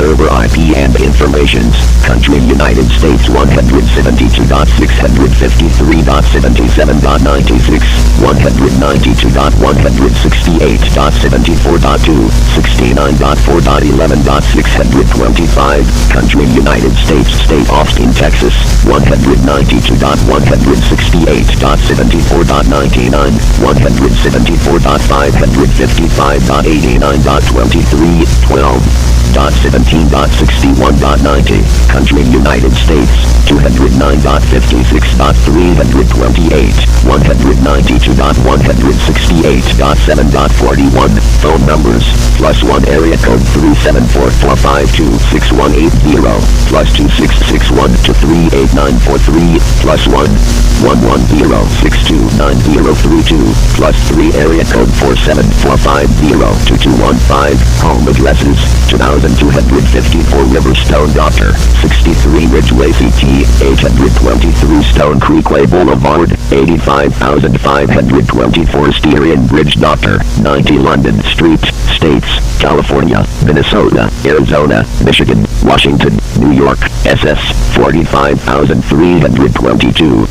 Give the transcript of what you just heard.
server IP and informations. Country United States 172.653.77.96, 192.168.74.2, 69.4.11.625. Country United States State Austin, Texas 192.168.74.99, 174.555.89.23, 12.17.61.90. Country United States 209.56.328, 192.168.7.41. Phone numbers +1 area code 374-452-6180, +2661-238-943, +1 110-629-032, +3 area code 47-450-2215. Home addresses 2254 Riverstone Doctor, 63 Ridgeway CT, 823 Stone Creekway Boulevard, 85,524 Styrian Bridge Doctor, 90 London Street, States, California, Minnesota, Arizona, Michigan, Washington, New York, SS 45,322.